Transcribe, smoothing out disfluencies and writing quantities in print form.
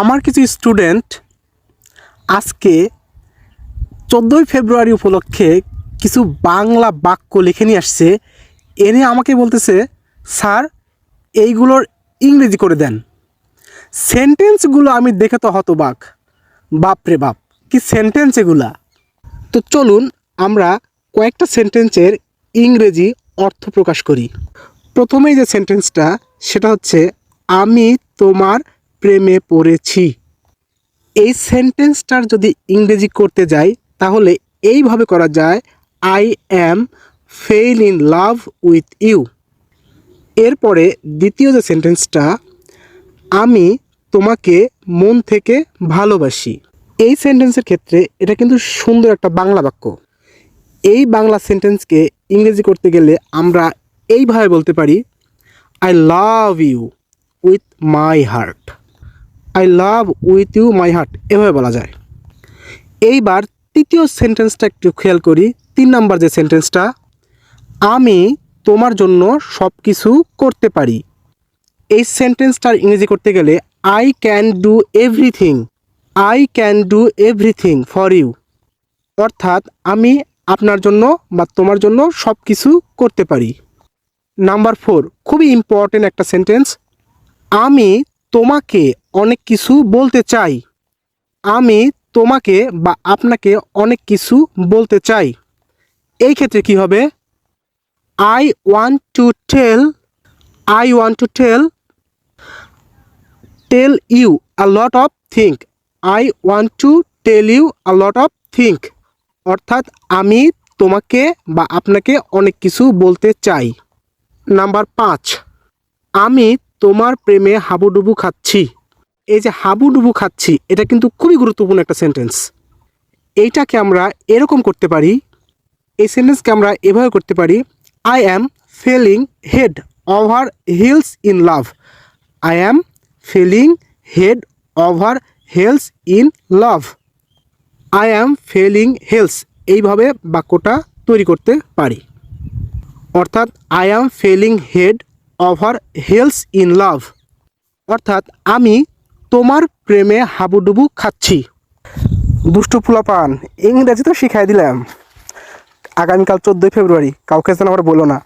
আমার কিছু স্টুডেন্ট আজকে 14 ফেব্রুয়ারি উপলক্ষে কিছু বাংলা বাক্য লিখে নিয়ে আসছে, এনে আমাকে বলতেছে স্যার এইগুলোর ইংরেজি করে দেন। সেন্টেন্সগুলো আমি দেখে তো হতবাক, বাপরে বাপ কি সেন্টেন্স এগুলা। তো চলুন আমরা কয়েকটা সেন্টেন্সের ইংরেজি অর্থ প্রকাশ করি। প্রথমেই যে সেন্টেন্সটা সেটা হচ্ছে আমি তোমার প্রেমে পড়েছি। এই সেন্টেন্সটার যদি ইংরেজি করতে যাই তাহলে এইভাবে করা যায়, I am fell in love with you. এরপরে দ্বিতীয় যে সেন্টেন্সটা, আমি তোমাকে মন থেকে ভালোবাসি। এই সেন্টেন্সের ক্ষেত্রে এটা কিন্তু সুন্দর একটা বাংলা বাক্য। এই বাংলা সেন্টেন্সকে ইংরেজি করতে গেলে আমরা এইভাবে বলতে পারি, I love you with my heart. I love with you my heart, এভাবে বলা যায়। এইবার তৃতীয় সেন্টেন্সটা একটু খেয়াল করি। 3 নাম্বার যে সেন্টেন্সটা, আমি তোমার জন্য সব কিছু করতে পারি। এই সেন্টেন্সটার ইংরেজি করতে গেলে I can do everything. I can do everything for you. অর্থাৎ আমি আপনার জন্য বা তোমার জন্য সব কিছু করতে পারি। নাম্বার 4, খুবই ইম্পর্টেন্ট একটা সেন্টেন্স, আমি তোমাকে অনেক কিছু বলতে চাই। আমি তোমাকে বা আপনাকে অনেক কিছু বলতে চাই। এই ক্ষেত্রে কি হবে, I want to tell you a lot of think. I want to tell you a lot of think. অর্থাৎ আমি তোমাকে বা আপনাকে অনেক কিছু বলতে চাই। নাম্বার 5, আমি তোমার প্রেমে হাবুডুবু খাচ্ছি। এই যে হাবুডুবু খাচ্ছি, এটা কিন্তু খুবই গুরুত্বপূর্ণ একটা সেন্টেন্স। এইটাকে আমরা এরকম করতে পারি, এই সেন্টেন্সকে আমরা এভাবে করতে পারি, I am felling head over hills in love. I am felling head over hills in love. I am felling hills, এইভাবে বাক্যটা তৈরি করতে পারি। অর্থাৎ I am felling head over hills in love. অর্থাৎ আমি তোমার প্রেমে হাবুডুবু খাচ্ছি। দুষ্টু পোলাপান, ইংরেজি তো শিখাই দিলাম। আগামীকাল 14 ফেব্রুয়ারি, কাউকে যেন আবার বলো না।